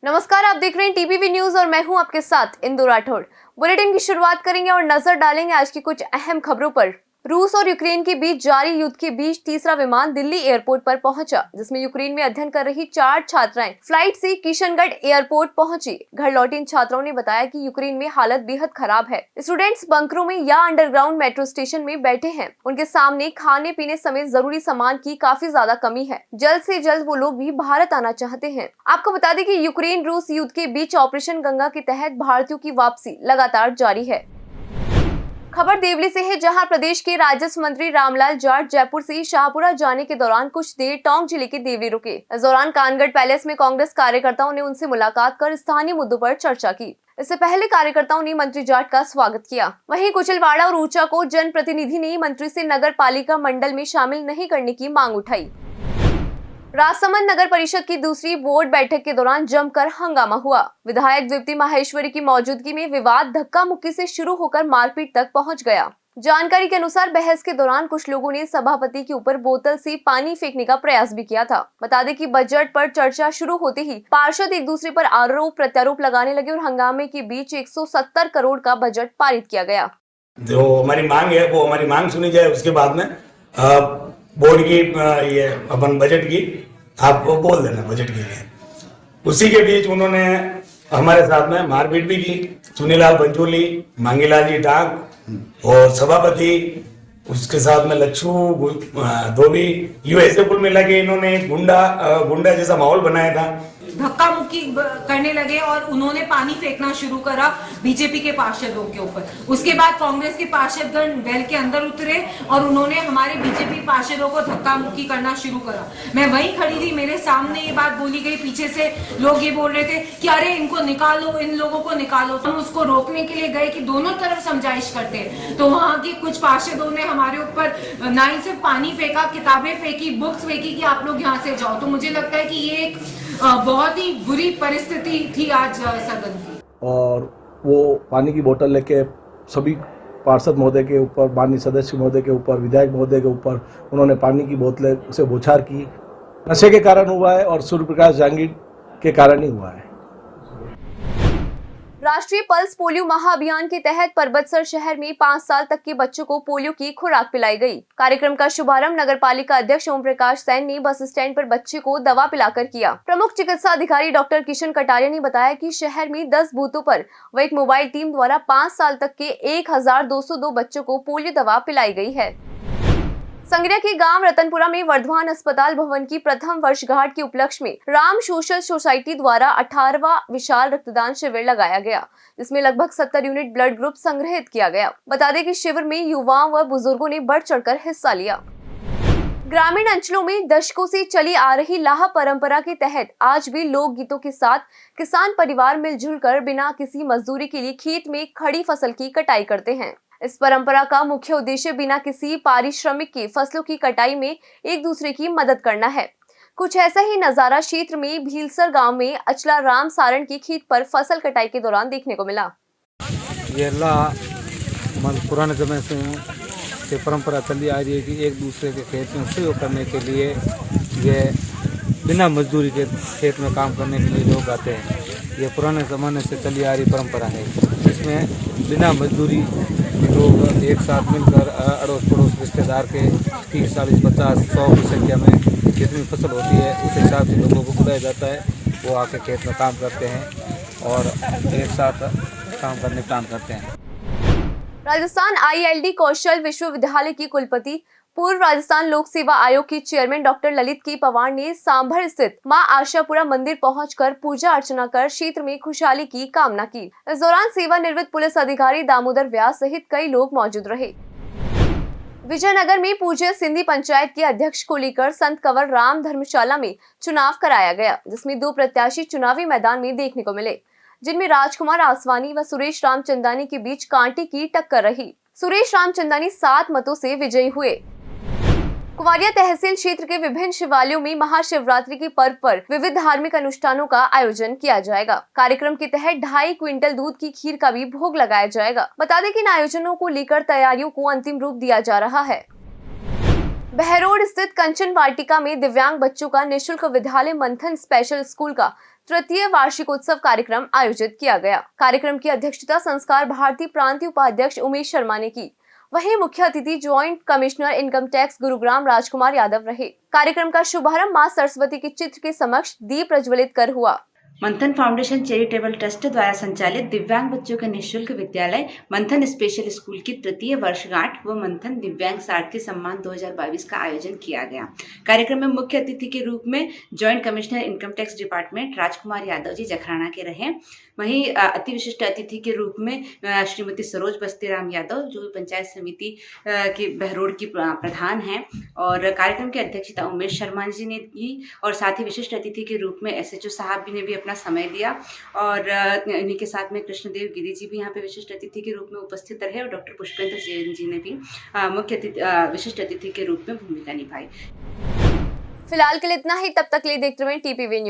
नमस्कार, आप देख रहे हैं टीपीवी न्यूज और मैं हूं आपके साथ इंदु राठौड़। बुलेटिन की शुरुआत करेंगे और नजर डालेंगे आज की कुछ अहम खबरों पर। रूस और यूक्रेन के बीच जारी युद्ध के बीच तीसरा विमान दिल्ली एयरपोर्ट पर पहुंचा, जिसमें यूक्रेन में अध्ययन कर रही 4 छात्राएं फ्लाइट से किशनगढ़ एयरपोर्ट पहुंची। घर लौटी इन छात्राओं ने बताया कि यूक्रेन में हालत बेहद खराब है। स्टूडेंट्स बंकरों में या अंडरग्राउंड मेट्रो स्टेशन में बैठे हैं। उनके सामने खाने पीने समेत जरूरी सामान की काफी ज्यादा कमी है। जल्द से जल्द वो लोग भी भारत आना चाहते हैं। आपको बता दें कि यूक्रेन रूस युद्ध के बीच ऑपरेशन गंगा के तहत भारतीयों की वापसी लगातार जारी है। खबर देवली से है, जहां प्रदेश के राजस्व मंत्री रामलाल जाट जयपुर से शाहपुरा जाने के दौरान कुछ देर टोंक जिले के देवली रुके। इस दौरान कानगढ़ पैलेस में कांग्रेस कार्यकर्ताओं ने उनसे मुलाकात कर स्थानीय मुद्दों पर चर्चा की। इससे पहले कार्यकर्ताओं ने मंत्री जाट का स्वागत किया। वहीं कुचलवाड़ा और ऊंचा को जनप्रतिनिधि ने मंत्री से नगर पालिका मंडल में शामिल नहीं करने की मांग उठाई। राजसमंद नगर परिषद की दूसरी बोर्ड बैठक के दौरान जमकर हंगामा हुआ। विधायक द्वितीय माहेश्वरी की मौजूदगी में विवाद धक्का मुक्की से शुरू होकर मारपीट तक पहुंच गया। जानकारी के अनुसार बहस के दौरान कुछ लोगों ने सभापति के ऊपर बोतल से पानी फेंकने का प्रयास भी किया था। बता दें कि बजट पर चर्चा शुरू होते ही पार्षद एक दूसरे पर आरोप प्रत्यारोप लगाने लगे और हंगामे के बीच 170 करोड़ का बजट पारित किया गया। जो हमारी मांग है वो हमारी मांग सुनी जाए, उसके बाद में बोर्ड की ये अपन बजट की आप बोल देना बजट के लिए। उसी के बीच उन्होंने हमारे साथ में मारपीट भी की। सुनीलाल पंचोली, मांगीलाल जी टांग और सभापति, उसके साथ में लच्छू धोबी, यू ऐसे कुल मिला के इन्होंने गुंडा जैसा माहौल बनाया था। धक्का मुक्की करने लगे और उन्होंने पानी फेंकना शुरू करा बीजेपी के पार्षदों के ऊपर। उसके बाद कांग्रेस के पार्षदगण वेल के अंदर उतरे और उन्होंने हमारे बीजेपी पार्षदों को धक्का मुक्की करना शुरू करा। मैं वहीं खड़ी थी, मेरे सामने ये बात बोली गई, पीछे से लोग ये बोल रहे थे कि अरे इनको निकालो, इन लोगों को निकालो। हम उसको रोकने के लिए गए कि दोनों तरफ समझाइश करते हैं, तो वहां के कुछ पार्षदों ने हमारे ऊपर ना ही सिर्फ पानी फेंका, किताबें फेंकी, बुक्स फेंकी कि आप लोग यहाँ से जाओ। तो मुझे लगता है कि ये एक बहुत ही बुरी परिस्थिति थी आज सदन की। और वो पानी की बोतल लेके सभी पार्षद महोदय के ऊपर, माननीय सदस्य महोदय के ऊपर, विधायक महोदय के ऊपर उन्होंने पानी की बोतलें से बौछार की। नशे के कारण हुआ है और सूर्य प्रकाश जहांगीर के कारण ही हुआ है। राष्ट्रीय पल्स पोलियो महाअभियान के तहत परबतसर शहर में 5 साल तक के बच्चों को पोलियो की खुराक पिलाई गई। कार्यक्रम का शुभारंभ नगर पालिका अध्यक्ष ओम प्रकाश सैन ने बस स्टैंड पर बच्चे को दवा पिलाकर किया। प्रमुख चिकित्सा अधिकारी डॉक्टर किशन कटारिया ने बताया कि शहर में 10 बूथों पर व एक मोबाइल टीम द्वारा 5 साल तक के 1202 बच्चों को पोलियो दवा पिलाई गई है। संगरिया के गांव रतनपुरा में वर्धमान अस्पताल भवन की प्रथम वर्षगांठ के उपलक्ष्य में राम सोशल सोसाइटी द्वारा 18वां विशाल रक्तदान शिविर लगाया गया, जिसमें लगभग 70 यूनिट ब्लड ग्रुप संग्रहित किया गया। बता दें कि शिविर में युवाओं व बुजुर्गों ने बढ़ चढ़कर हिस्सा लिया। ग्रामीण अंचलों में दशकों से चली आ रही लाह परंपरा के तहत आज भी लोक गीतों के साथ किसान परिवार मिलजुल कर बिना किसी मजदूरी के लिए खेत में खड़ी फसल की कटाई करते हैं। इस परंपरा का मुख्य उद्देश्य बिना किसी पारिश्रमिक के फसलों की कटाई में एक दूसरे की मदद करना है। कुछ ऐसा ही नजारा क्षेत्र में भीलसर गांव में अचला राम सारण की खेत पर फसल कटाई के दौरान देखने को मिला। ये पुराने समय से परंपरा चली आ रही है कि एक दूसरे के खेत में सहयोग करने के लिए ये बिना मजदूरी के खेत में काम करने के लिए लोग आते हैं। ये पुराने ज़माने से चली आ रही परंपरा है, जिसमें बिना मजदूरी लोग एक साथ मिलकर अड़ोस पड़ोस रिश्तेदार के 30, 40, 50, 100 की संख्या में जितनी फसल होती है उस हिसाब से लोगों को बुलाया जाता है। वो आके खेत में काम करते हैं और एक साथ काम करते हैं। राजस्थान ILD कौशल विश्वविद्यालय की कुलपति पूर्व राजस्थान लोक सेवा आयोग की चेयरमैन डॉक्टर ललित के पवार ने सांभर स्थित मां आशापुरा मंदिर पहुंचकर पूजा अर्चना कर क्षेत्र में खुशहाली की कामना की। इस दौरान सेवानिवृत्त पुलिस अधिकारी दामोदर व्यास सहित कई लोग मौजूद रहे। विजयनगर में पूज्य सिंधी पंचायत के अध्यक्ष को लेकर संत कंवर राम धर्मशाला में चुनाव कराया गया, जिसमें 2 प्रत्याशी चुनावी मैदान में देखने को मिले, जिनमें राजकुमार आसवानी व सुरेश रामचंदानी के बीच कांटे की टक्कर रही। सुरेश रामचंदानी 7 मतों से विजयी हुए। कुवारिया तहसील क्षेत्र के विभिन्न शिवालयों में महाशिवरात्रि के पर्व पर विविध धार्मिक अनुष्ठानों का आयोजन किया जाएगा। कार्यक्रम के तहत 2.5 क्विंटल दूध की खीर का भी भोग लगाया जाएगा। बता दें कि इन आयोजनों को लेकर तैयारियों को अंतिम रूप दिया जा रहा है। बहरोड स्थित कंचन वाटिका में दिव्यांग बच्चों का निःशुल्क विद्यालय मंथन स्पेशल स्कूल का तृतीय वार्षिकोत्सव कार्यक्रम आयोजित किया गया। कार्यक्रम की अध्यक्षता संस्कार भारती प्रांतीय उपाध्यक्ष उमेश शर्मा ने की। वहीं मुख्य अतिथि joint commissioner income tax Gurugram Rajkumar Yadav रहे। कार्यक्रम का शुभारंभ मां सरस्वती के चित्र के समक्ष दीप प्रज्वलित कर हुआ। मंथन फाउंडेशन चैरिटेबल ट्रस्ट द्वारा संचालित दिव्यांग बच्चों के निःशुल्क विद्यालय मंथन स्पेशल स्कूल की तृतीय वर्षगांठ व मंथन दिव्यांग सारथी सम्मान 2022 का आयोजन किया गया। कार्यक्रम में मुख्य अतिथि के रूप में joint commissioner income tax department Rajkumar Yadav ji Jakhrana के रहे। वहीं अति विशिष्ट अतिथि के रूप में श्रीमती सरोज बस्तीराम यादव जो पंचायत समिति की बहरोड की प्रधान हैं, और कार्यक्रम की अध्यक्षता उमेश शर्मा जी ने की, और साथ ही विशिष्ट अतिथि के रूप में SHO साहब ने भी अपना समय दिया, और इन्हीं के साथ में कृष्णदेव गिरी जी भी यहाँ पे विशिष्ट अतिथि के रूप में उपस्थित रहे, और डॉक्टर पुष्पेंद्र जैन जी ने भी विशिष्ट अतिथि के रूप में भूमिका निभाई। फिलहाल के लिए इतना ही, तब तक के लिए देखते रहें TPV न्यूज।